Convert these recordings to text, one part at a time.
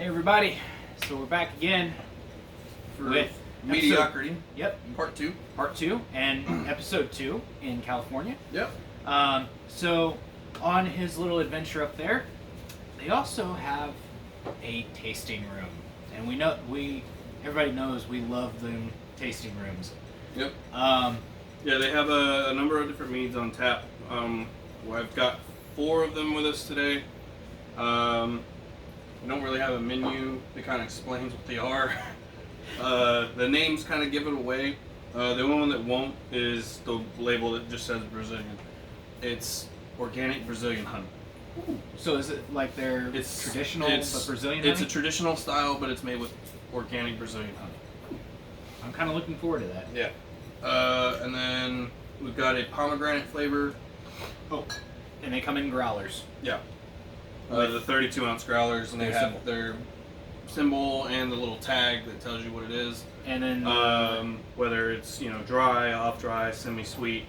Hey everybody, so we're back again with Meadiocrity. Yep. Part 2. Part 2 and episode 2 in California. Yep. So on his little adventure up there, they also have a tasting room. And everybody knows we love the tasting rooms. Yep. Yeah, they have a number of different meads on tap. I've got 4 of them with us today. We don't really have a menu that kind of explains what they are. The names kind of give it away. The only one that won't is the label that just says Brazilian. It's organic Brazilian honey. Ooh. So is it like it's traditional but Brazilian honey? It's a traditional style, but it's made with organic Brazilian honey. I'm kind of looking forward to that. Yeah. And then we've got a pomegranate flavor. Oh, and they come in growlers. Yeah. The 32-ounce growlers, and they have symbol. their symbol and the little tag that tells you what it is. And then whether it's dry, off dry, semi-sweet,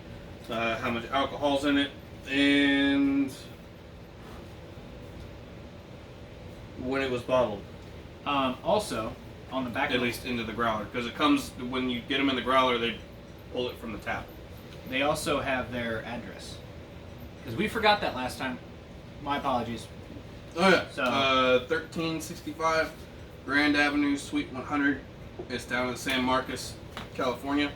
how much alcohol's in it, and when it was bottled. Also, on the back at least into the growler, because it comes when you get them in the growler, they pull it from the tap. They also have their address, because we forgot that last time. My apologies. Oh yeah. So 1365 Grand Avenue, Suite 100. It's down in San Marcos, California.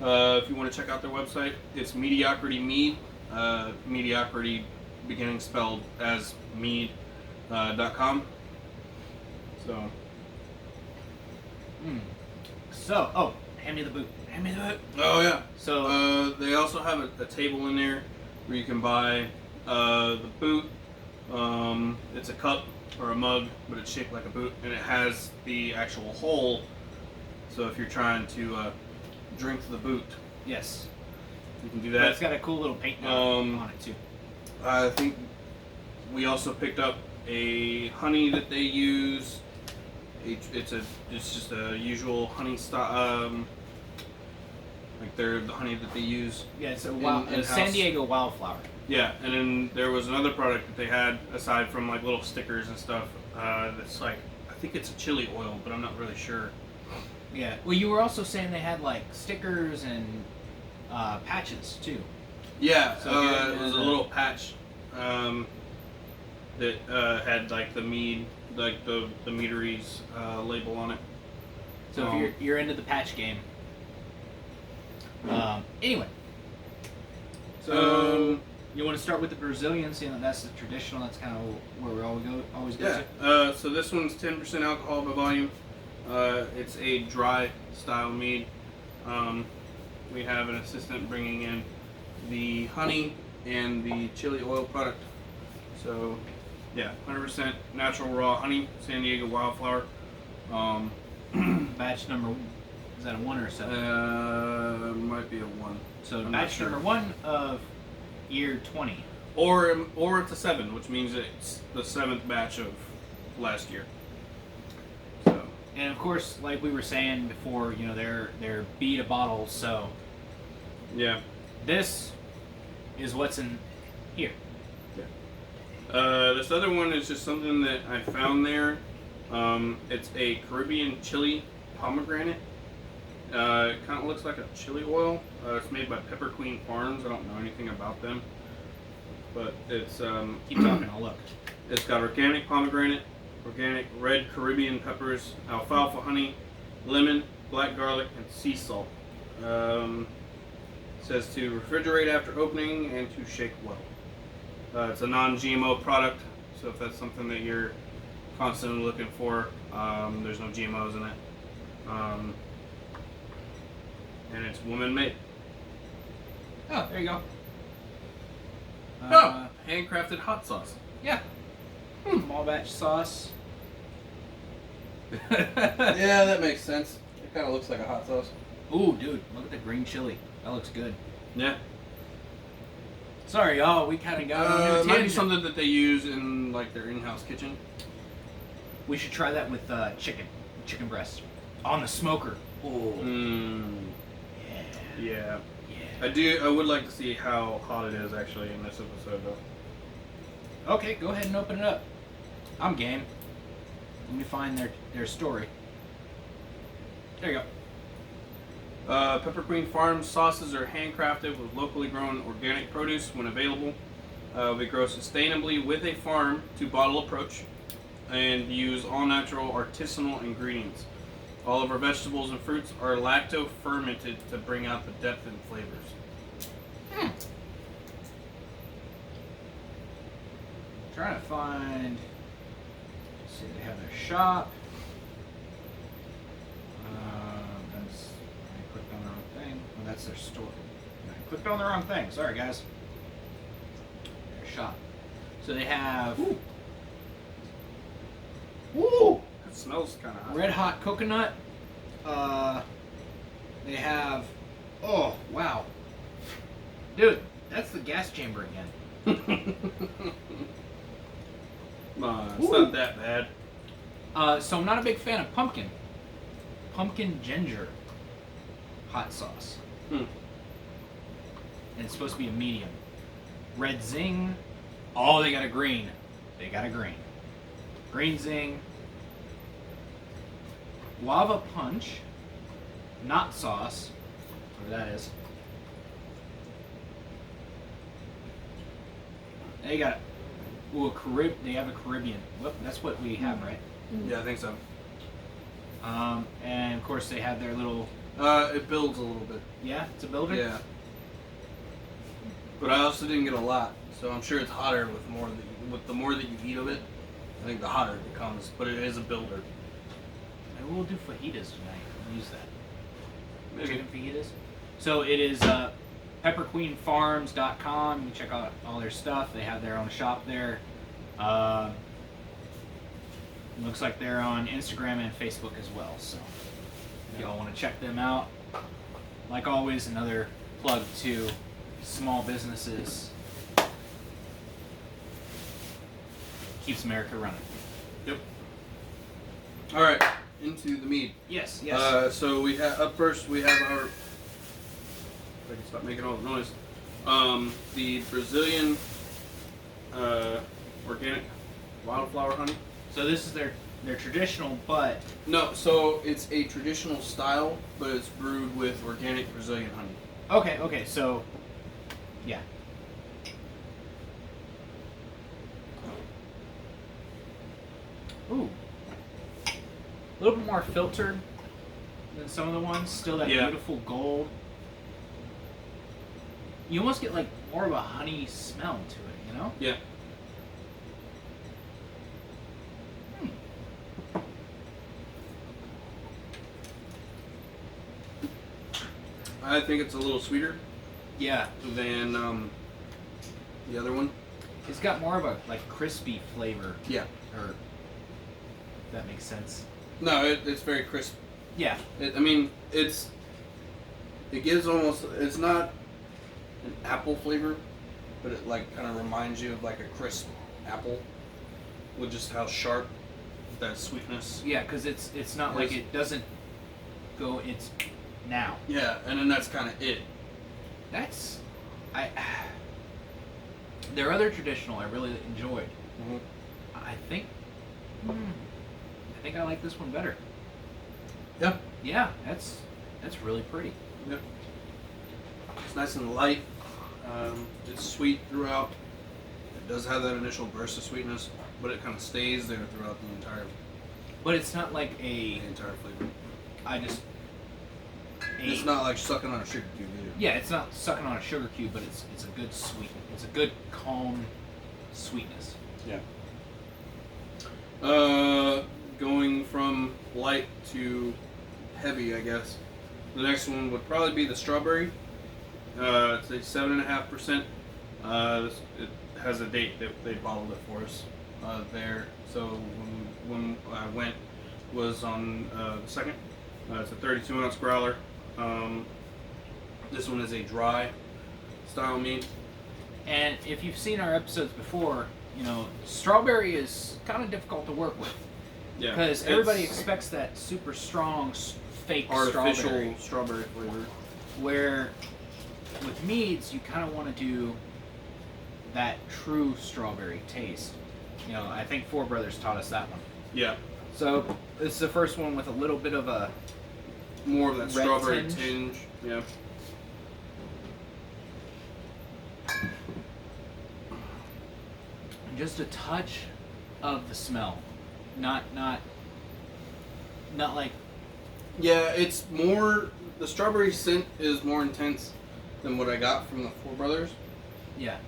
If you want to check out their website, it's Meadiocrity Mead. Meadiocrity beginning spelled as Mead.com. So. Oh, hand me the boot. Hand me the boot. Oh yeah. So they also have a table in there where you can buy the boot. It's a cup or a mug, but it's shaped like a boot, and it has the actual hole. So if you're trying to drink the boot, yes, you can do that. But it's got a cool little paint on it too. I think we also picked up a honey that they use. It's just a usual honey style, like the honey that they use. Yeah, it's a San Diego wildflower. Yeah, and then there was another product that they had aside from like little stickers and stuff. That's like, I think it's a chili oil, but I'm not really sure. Yeah. Well, you were also saying they had like stickers and patches too. Yeah. So it was a little patch that had like the mead, like the Meadery's label on it. So if you're into the patch game. Anyway. So you want to start with the Brazilian, seeing that that's the traditional. That's kind of where we always go to. Yeah. So this one's 10% alcohol by volume. It's a dry style mead. We have an assistant bringing in the honey and the chili oil product. So, yeah, 100% natural raw honey, San Diego wildflower. Batch number, is that a 1 or a 7? Might be a 1. So batch number 1 of year 20. Or it's a 7, which means it's the 7th batch of last year. So. And of course, like we were saying before, they're beat a bottle. So yeah, this is what's in here. Yeah. This other one is just something that I found there. It's a Caribbean chili pomegranate. It kind of looks like a chili oil. It's made by Pepper Queen Farms. I don't know anything about them, but it's keep talking. I'll look. It's got organic pomegranate, organic red Caribbean peppers, alfalfa honey, lemon, black garlic, and sea salt. It says to refrigerate after opening and to shake well. It's a non-GMO product, so if that's something that you're constantly looking for, there's no GMOs in it. And it's woman-made. Oh, there you go. Handcrafted hot sauce. Yeah. Small batch sauce. Yeah, that makes sense. It kind of looks like a hot sauce. Ooh, dude, look at the green chili. That looks good. Yeah. Sorry, y'all. We kind of got on a it might be tangent. something that they use in like their in-house kitchen. We should try that with chicken breast on the smoker. Ooh. Yeah. Yeah. I would like to see how hot it is actually in this episode though. Okay, go ahead and open it up. I'm game. Let me find their story. There you go. Pepper Queen Farms sauces are handcrafted with locally grown organic produce when available. We grow sustainably with a farm to bottle approach and use all natural artisanal ingredients. All of our vegetables and fruits are lacto fermented to bring out the depth and flavors. Trying to find. Let's see, they have their shop. I clicked on the wrong thing. Oh, that's their store. I clicked on the wrong thing. Sorry, guys. Their shop. So they have. Woo! It smells kind of hot. Red hot coconut. They have. Oh, wow. Dude, that's the gas chamber again. It's not that bad. So I'm not a big fan of pumpkin. Pumpkin ginger hot sauce. And it's supposed to be a medium. Red zing. Oh, they got a green. They got a green. Green zing. Lava punch. Not sauce. Whatever that is. They got. Ooh, they have a Caribbean. Whoop, that's what we have, right? Yeah, I think so. And of course they have their little. It builds a little bit. Yeah, it's a builder. Yeah. But I also didn't get a lot, so I'm sure it's hotter with the more that you eat of it. I think the hotter it becomes, but it is a builder. Maybe we'll do fajitas tonight. We'll use that. Maybe. Chicken fajitas. So it is pepperqueenfarms.com. You can check out all their stuff. They have their own shop there. Looks like they're on Instagram and Facebook as well. So if y'all want to check them out. Like always, another plug to small businesses. Keeps America running. Yep. All right, into the mead. Yes, yes. So we have up first. We have our. If I can stop making all the noise. The Brazilian organic wildflower honey. So this is their traditional, but No, so it's a traditional style, but it's brewed with organic Brazilian honey. okay. So yeah. Ooh. A little bit more filtered than some of the ones. Still that beautiful gold. You almost get like more of a honey smell to it, you know? Yeah. I think it's a little sweeter. Yeah. Than the other one. It's got more of a like crispy flavor. Yeah. Or if that makes sense. No, it's very crisp. Yeah. It gives almost. It's not an apple flavor, but it like kind of reminds you of like a crisp apple, with just how sharp that sweetness. Yeah, because it's not like it doesn't go. It's now. Yeah, and then that's kind of it. That's their other traditional I really enjoyed. Mm-hmm. I think I like this one better. Yeah. Yeah, that's really pretty. Yep. It's nice and light. It's sweet throughout. It does have that initial burst of sweetness, but it kind of stays there throughout the entire But it's not like the entire flavor. It's not like sucking on a sugar cube either. Yeah, it's not sucking on a sugar cube, but it's a good sweet. It's a good calm sweetness. Yeah. Going from light to heavy, I guess. The next one would probably be the strawberry. It's a 7.5%. It has a date that they bottled it for us there. So when I went was on the 2nd. It's a 32-ounce growler. This one is a dry style mead. And if you've seen our episodes before, you know, strawberry is kind of difficult to work with. Yeah. Because everybody expects that super strong, fake artificial strawberry flavor. Where with meads, you kind of want to do that true strawberry taste. You know, I think Four Brothers taught us that one. Yeah. So this is the first one with a little bit of a More of that red strawberry tinge. tinge. Yeah. just a touch of the smell, not like Yeah, it's more. The strawberry scent is more intense than what I got from the Four Brothers. yeah.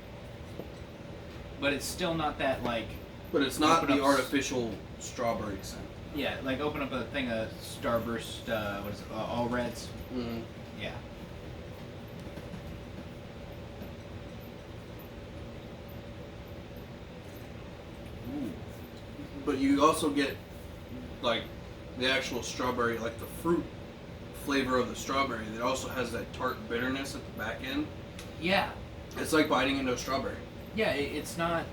But it's still not that like. But it's not Open the up artificial strawberry scent. Yeah, like open up a thing of Starburst, what is it, all reds. Mm. Yeah. Ooh. But you also get like the actual strawberry, like the fruit flavor of the strawberry that also has that tart bitterness at the back end. Yeah. It's like biting into a strawberry. Yeah, it's not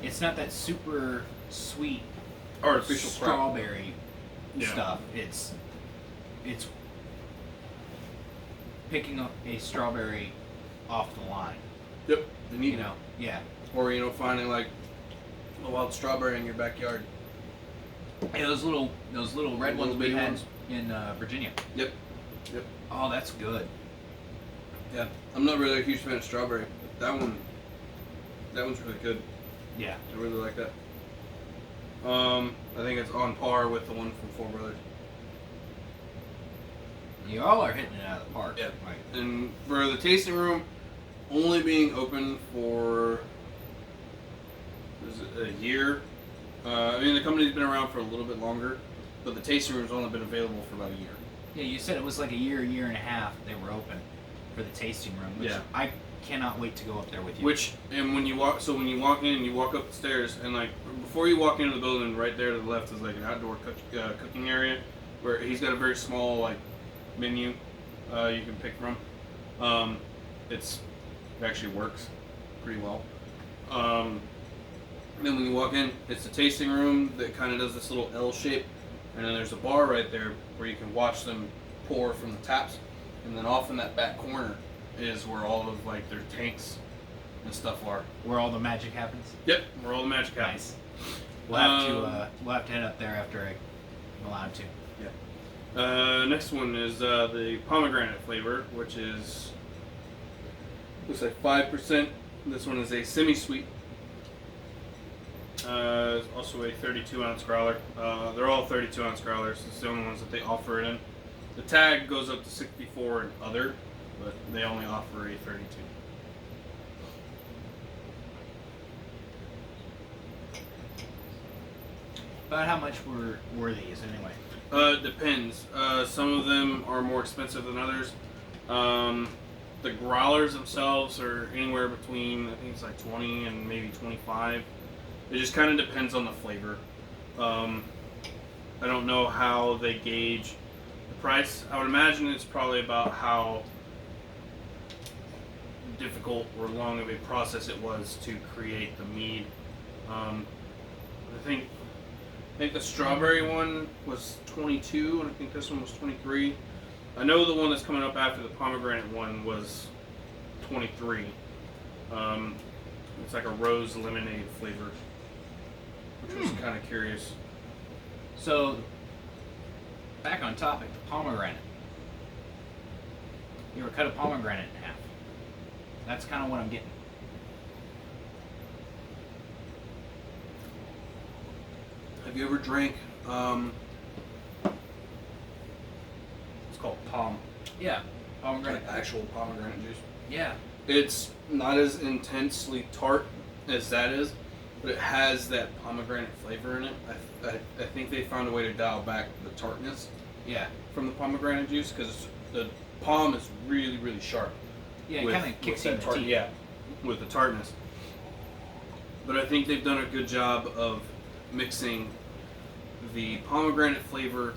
that super sweet Artificial crap. strawberry Yeah. stuff. It's picking up a strawberry off the line. Yep. And You know. Yeah. Or finding like a wild strawberry in your backyard. Yeah, those little red Little ones we bitty had ones. in Virginia. Yep. Yep. Oh, that's good. Yeah. I'm not really a huge fan of strawberry, but that one's really good. Yeah. I really like that. I think it's on par with the one from Four Brothers. You all are hitting it out of the park. Yeah. Right. And for the tasting room, only being open for a year. I mean, the company's been around for a little bit longer, but the tasting room's only been available for about a year. Yeah, you said it was like a year and a half they were open for the tasting room. Which Yeah. I cannot wait to go up there with you. When you walk in, you walk up the stairs, and like before you walk into the building, right there to the left is like an outdoor cooking area where he's got a very small like menu you can pick from. It actually works pretty well. Then when you walk in, it's the tasting room that kind of does this little L shape, and then there's a bar right there where you can watch them pour from the taps, and then off in that back corner is where all of like their tanks and stuff are. Where all the magic happens. Yep, where all the magic happens. Nice. We'll have to head up there after I'm allowed to. Yeah. Next one is the pomegranate flavor, which is looks like 5%. This one is a semi-sweet. Also a 32-ounce growler. They're all 32-ounce growlers. It's the only ones that they offer it in. The tag goes up to 64 and other, but they only offer a 32. About how much were these anyway? Depends. Some of them are more expensive than others. The growlers themselves are anywhere between, I think it's like 20 and maybe 25. It just kind of depends on the flavor. I don't know how they gauge the price. I would imagine it's probably about how difficult or long of a process it was to create the mead. I think the strawberry one was 22, and I think this one was 23. I know the one that's coming up after the pomegranate one was 23. It's like a rose lemonade flavor, which was kind of curious. So, back on topic, the pomegranate. You ever cut a pomegranate in half? That's kind of what I'm getting. Have you ever drank? It's called pom. Yeah, pomegranate. Like actual pomegranate juice. Yeah. It's not as intensely tart as that is, but it has that pomegranate flavor in it. I think they found a way to dial back the tartness Yeah. from the pomegranate juice because the pom is really, really sharp. Yeah, it kind of kicks in the teeth. Yeah, with the tartness. But I think they've done a good job of mixing the pomegranate flavor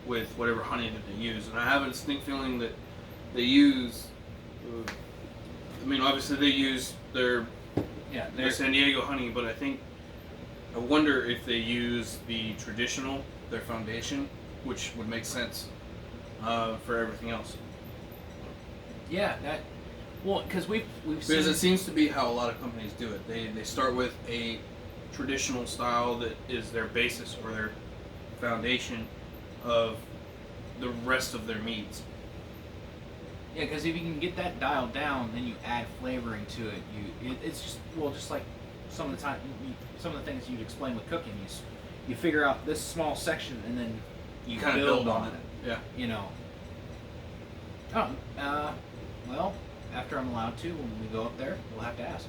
with whatever honey that they use. And I have a distinct feeling that they use, I mean, obviously they use their San Diego honey, but I wonder if they use the traditional, their foundation, which would make sense for everything else. Yeah, because we've Because seen it seems to be how a lot of companies do it. They start with a traditional style that is their basis or their foundation of the rest of their meads. Yeah, because if you can get that dialed down, then you add flavoring to it. It's just just like some of the time, some of the things you'd explain with cooking. You figure out this small section, and then you kind of build on it. Yeah. You know. Oh, well, after I'm allowed to, when we go up there, we'll have to ask.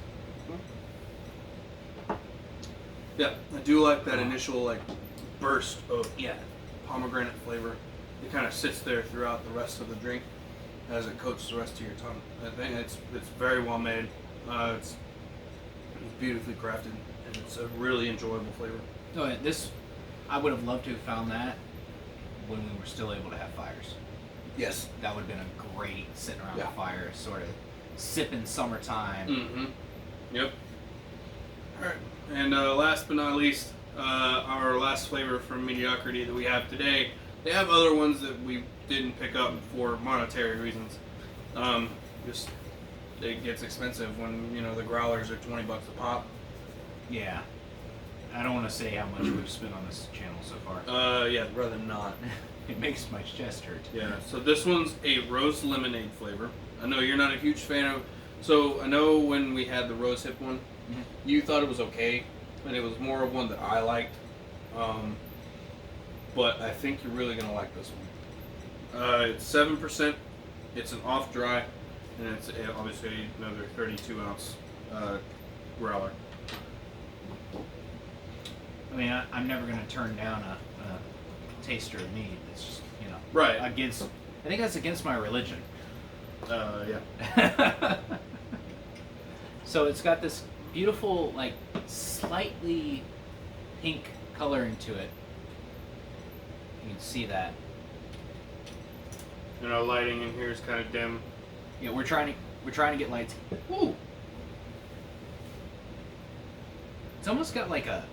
Yeah, I do like that initial like burst of pomegranate flavor. It kind of sits there throughout the rest of the drink as it coats the rest of your tongue. I think it's very well made. It's beautifully crafted, and it's a really enjoyable flavor. Oh, yeah, I would have loved to have found that when we were still able to have fires. Yes. That would have been a great sitting around Yeah. the fire, sort of sipping summertime. Mm-hmm. Yep. All right. And last but not least, our last flavor from Meadiocrity that we have today. They have other ones that we didn't pick up for monetary reasons. Just it gets expensive when the growlers are $20 a pop. Yeah. I don't want to say how much we've spent on this channel so far. Yeah, rather not. It makes my chest hurt. Yeah. So this one's a rose lemonade flavor. I know you're not a huge fan of. So I know when we had the rose hip one, you thought it was okay, and it was more of one that I liked. But I think you're really gonna like this one. It's 7%. It's an off dry, and it's obviously another 32-ounce growler. I mean, I'm never going to turn down a taster of mead. It's just, Right. I think that's against my religion. Yeah. So it's got this beautiful, like, slightly pink coloring to it. You can see that. And our lighting in here is kind of dim. Yeah, we're trying to get lights. Ooh. It's almost got like a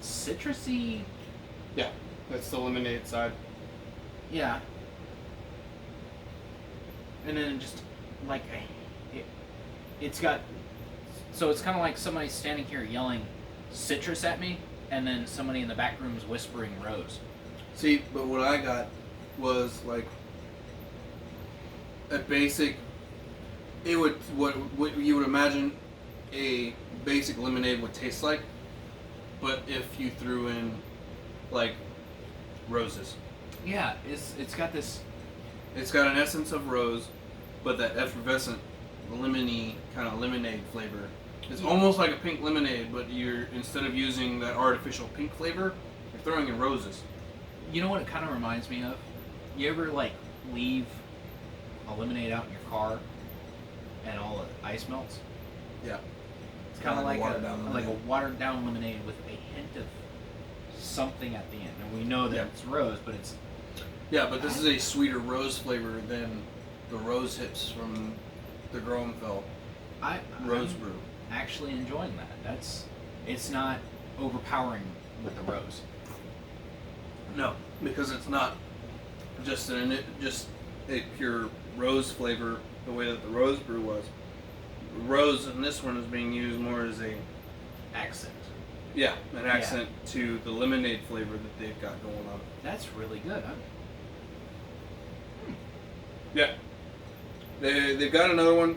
citrusy. Yeah, that's the lemonade side. Yeah. And then just like it's got. So it's kind of like somebody standing here yelling citrus at me, and then somebody in the back room is whispering rose. See, but what I got was like a basic. It would what you would imagine a basic lemonade would taste like, but if you threw in like roses. Yeah, it's got this. It's got an essence of rose, but that effervescent lemony kind of lemonade flavor. It's almost like a pink lemonade, but instead of using that artificial pink flavor, you're throwing in roses. You know what it kind of reminds me of? You ever like leave a lemonade out in your car, and all the ice melts? Yeah. It's kind of like a a watered down lemonade with a hint of something at the end. And we know that it's rose, but it's. Yeah, but this is a sweeter rose flavor than the rose hips from the Groenfeld rose brew. Actually enjoying that. It's not overpowering with the rose. No, because it's not just a pure rose flavor the way that the rose brew was. Rose in this one is being used more as a accent. Yeah, an accent to the lemonade flavor that they've got going on. That's really good, huh? Yeah. They've got another one.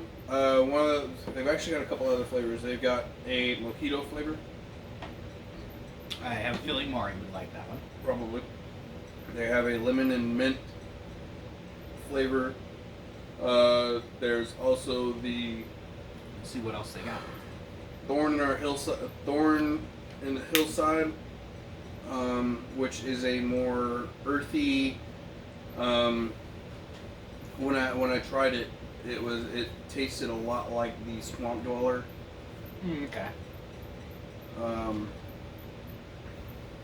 They've actually got a couple other flavors. They've got a mojito flavor. I have a feeling Mari would like that one. Probably. They have a lemon and mint flavor. There's also the. Let's see what else they got. Thorn in the hillside, which is a more earthy. When I tried it, it tasted a lot like the Swamp Dweller. Okay.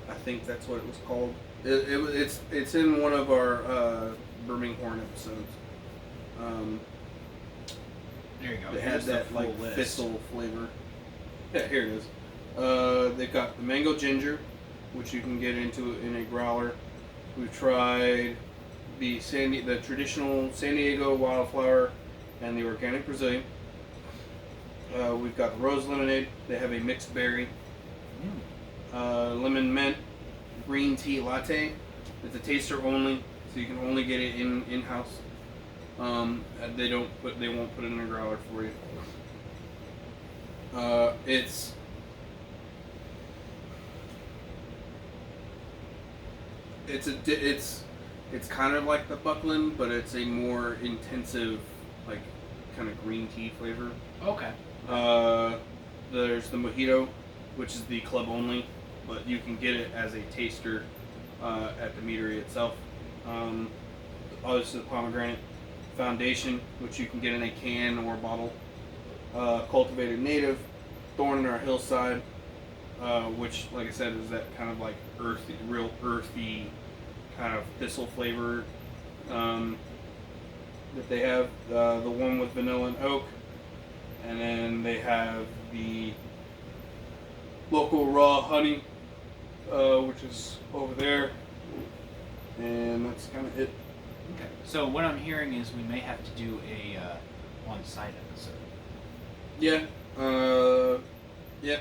I think that's what it was called. It's in one of our Birmingham episodes. There you go. It had that like thistle flavor. Yeah, here it is. They've got the mango ginger, which you can get into in a growler. We've tried the traditional San Diego wildflower and the organic Brazilian. We've got the rose lemonade. They have a mixed berry, lemon mint, green tea latte. It's a taster only, so you can only get it in house. They won't put it in a growler for you. It's kind of like the Buckland, but it's a more intensive, like, kind of green tea flavor. Okay. There's the Mojito, which is the club only, but you can get it as a taster at the meadery itself. Obviously the Pomegranate Foundation, which you can get in a can or a bottle. Cultivated Native, Thorn in Our Hillside, which, like I said, is that kind of like earthy, real earthy kind of thistle flavor that they have. The one with vanilla and oak, and then they have the local raw honey, which is over there, and that's kind of it. Okay. So what I'm hearing is we may have to do a on-site episode. Yeah. Yeah.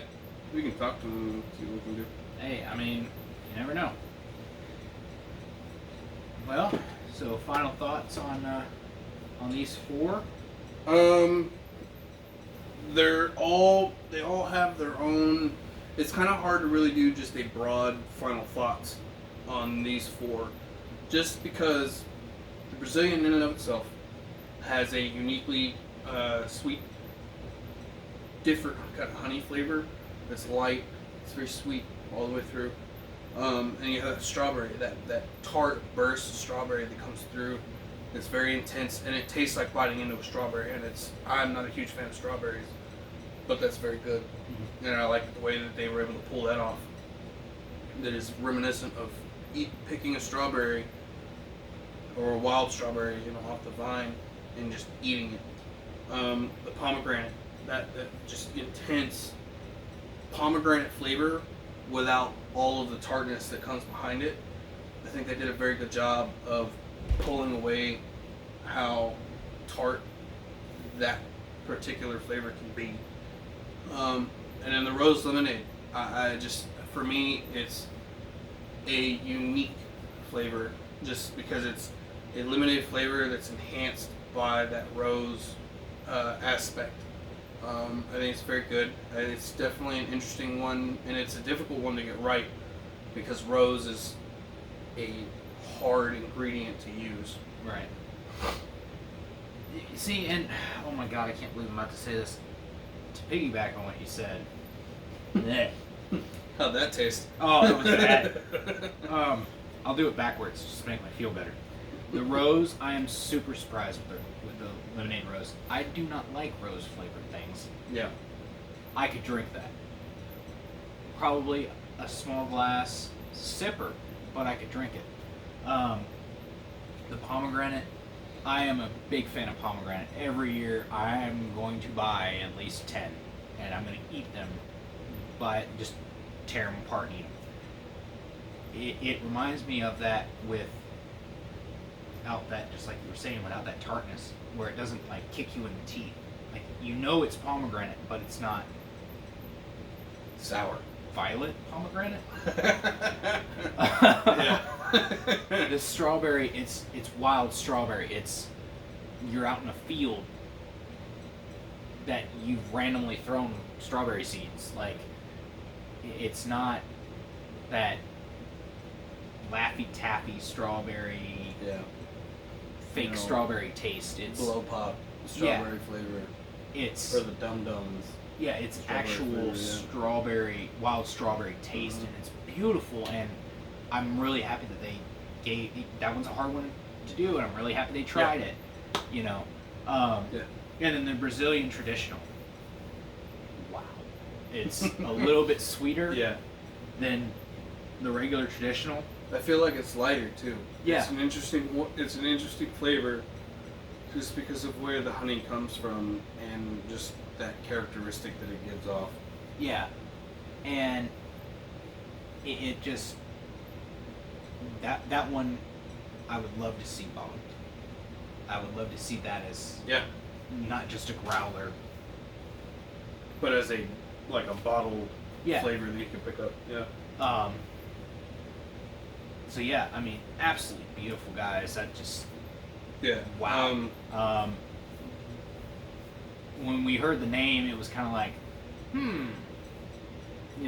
We can talk to them and see what we can do. Hey, I mean, you never know. Well, so final thoughts on these 4? They all have their own. It's kind of hard to really do just a broad final thoughts on these 4, just because the Brazilian in and of itself has a uniquely sweet, different kind of honey flavor. It's light, it's very sweet all the way through, and you have that strawberry, that tart burst of strawberry that comes through. It's very intense, and it tastes like biting into a strawberry. And I'm not a huge fan of strawberries, but that's very good. Mm-hmm. And I like the way that they were able to pull that off. That is reminiscent of picking a strawberry or a wild strawberry, off the vine and just eating it. The pomegranate, that just intense pomegranate flavor without all of the tartness that comes behind it. I think they did a very good job of pulling away how tart that particular flavor can be. And then the rose lemonade, for me, it's a unique flavor just because it's a lemonade flavor that's enhanced by that rose aspect. I think it's very good. It's definitely an interesting one, and it's a difficult one to get right because rose is a hard ingredient to use. Right. You see, and oh my god, I can't believe I'm about to say this. To piggyback on what you said. How'd that taste? Oh, that was bad. I'll do it backwards just to make me feel better. The rose, I am super surprised with the lemonade rose. I do not like rose flavored things. Yeah. I could drink that. Probably a small glass sipper, but I could drink it. The pomegranate, I am a big fan of pomegranate. Every year I am going to buy at least 10, and I'm going to eat them, but just tear them apart and eat them. It reminds me of that without that, just like you were saying, without that tartness, where it doesn't like kick you in the teeth. Like, it's pomegranate, but it's not sour. Violet pomegranate. Yeah. The strawberry, it's wild strawberry. You're out in a field that you've randomly thrown strawberry seeds. Like, it's not that Laffy Taffy strawberry, fake strawberry taste. It's blow pop strawberry flavor. It's for the dum dums. Yeah, it's actual strawberry, wild strawberry taste, and it's beautiful. And I'm really happy that they gave that one's a hard one to do, and I'm really happy they tried it. And then the Brazilian traditional. Wow, it's a little bit sweeter than the regular traditional. I feel like it's lighter too. Yeah, it's an interesting flavor, just because of where the honey comes from and just that characteristic that it gives off. Yeah, and it just that one I would love to see bombed. I would love to see that as not just a growler, but as a bottled flavor that you can pick up. So yeah, I mean, absolutely beautiful, guys. That just Yeah. wow. When we heard the name, it was kind of like, you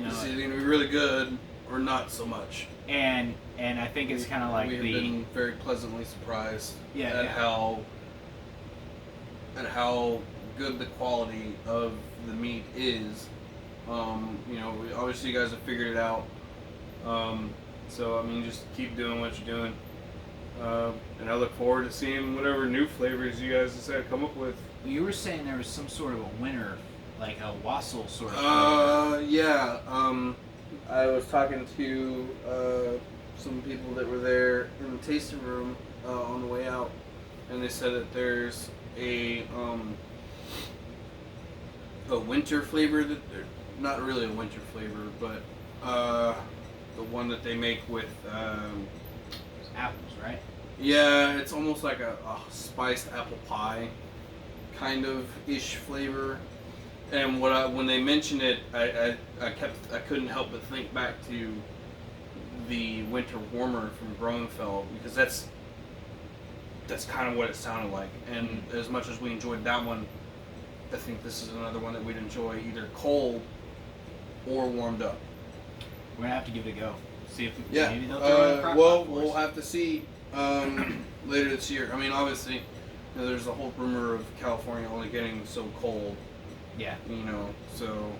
know. This is either really good or not so much. And I think it's kind of like we have been very pleasantly surprised at how good the quality of the meat is. You know, obviously you guys have figured it out. So I mean, just keep doing what you're doing. And I look forward to seeing whatever new flavors you guys decide to come up with. You were saying there was some sort of a winner, like a wassail sort of. Yeah. I was talking to some people that were there in the tasting room on the way out, and they said that there's a winter flavor that not really a winter flavor, but the one that they make with apples, right? Yeah, it's almost like a spiced apple pie kind of ish flavor. And when they mentioned it, I couldn't help but think back to the winter warmer from Groenfeld, because that's kind of what it sounded like. And as much as we enjoyed that one, I think this is another one that we'd enjoy either cold or warmed up. We're gonna have to give it a go. See if Yeah. maybe they'll throw in a crock well, pot for we'll us. have to see later this year. I mean, obviously, you know, there's a whole rumor of California only getting so cold. Yeah. You know, so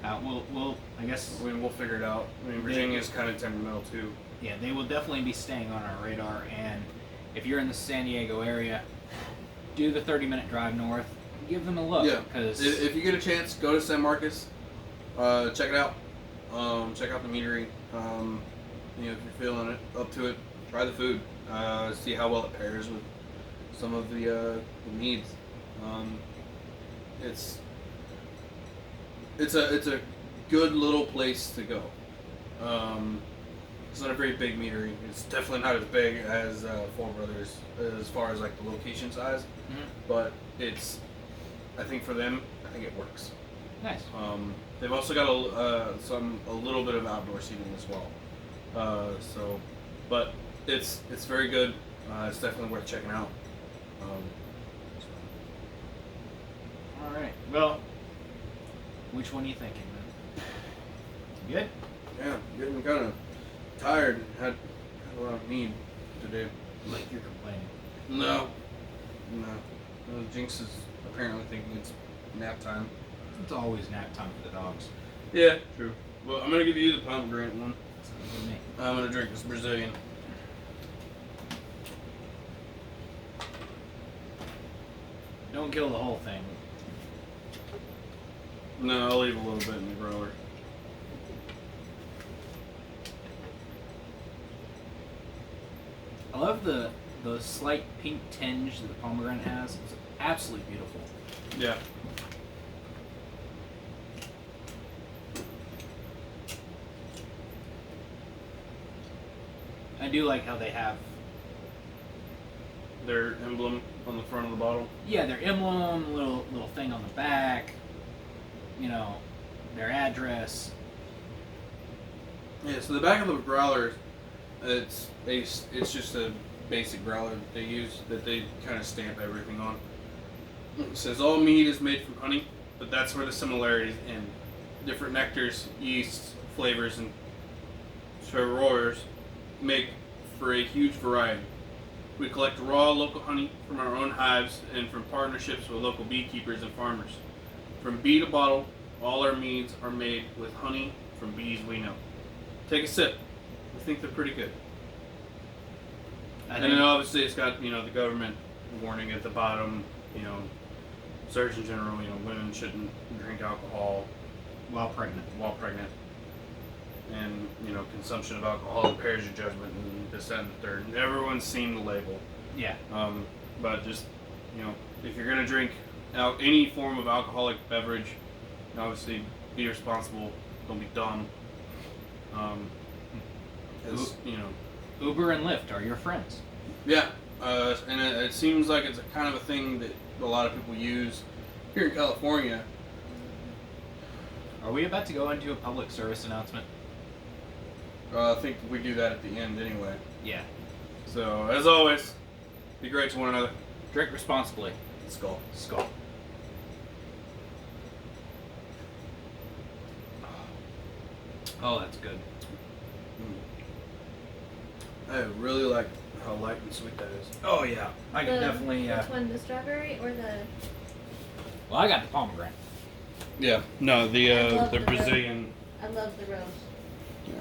We'll I guess. I mean, we'll figure it out. I mean, Virginia's kind of temperamental too. Yeah, they will definitely be staying on our radar. And if you're in the San Diego area, do the 30-minute drive north. Give them a look. Yeah. Because If you get a chance, go to San Marcos. Check it out. Check out the meadery. You know, if you're feeling it, up to it, try the food. See how well it pairs with some of the meads. It's a good little place to go. It's not a very big meadery. It's definitely not as big as Four Brothers as far as like the location size, but it's. I think for them, I think it works. nice. They've also got a little bit of outdoor seating as well. But it's very good. It's definitely worth checking out. All right. Well, which one are you thinking, man? Good. Yeah, getting kind of tired. Had a lot of Mead today. Like you're complaining. No. Jinx is apparently thinking it's nap time. It's always nap time for the dogs. Yeah, true. Well, I'm gonna give you the pomegranate one. Sounds good to me. I'm gonna drink this Brazilian. Don't kill the whole thing. No, I'll leave a little bit in the growler. I love the slight pink tinge that the pomegranate has. It's absolutely beautiful. Yeah. I do like how they have, Their emblem on the front of the bottle. yeah, their emblem, little thing on the back, you know, their address. Yeah, so the back of the growler, it's just a basic growler that they use, that they kind of stamp everything on. It says all mead is made from honey, but that's where the similarities end. Different nectars, yeasts, flavors, and terroirs make for a huge variety. We collect raw local honey from our own hives and from partnerships with local beekeepers and farmers. From bee to bottle, all our meads are made with honey from bees we know. Take a sip. I think they're pretty good. And then obviously it's got, you know, the government warning at the bottom, you know, Surgeon General, you know, women shouldn't drink alcohol while pregnant. And, you know, consumption of alcohol impairs your judgment and this, that, and the third. And everyone's seen the label. Yeah. But just, you know, if you're going to drink any form of alcoholic beverage, obviously be responsible. Don't be dumb. You know, Uber and Lyft are your friends. yeah. And it seems like it's a kind of a thing that a lot of people use here in California. Are we about to go into a public service announcement? I think we do that at the end anyway. Yeah. So, as always, be great to one another. Drink responsibly. Skøl. Skøl. Oh, that's good. I really like how light and sweet that is. Oh yeah, I can definitely. Which one, the strawberry or the? Well, I got the pomegranate. Yeah. No, I love the the Brazilian. I love the rose. Yeah.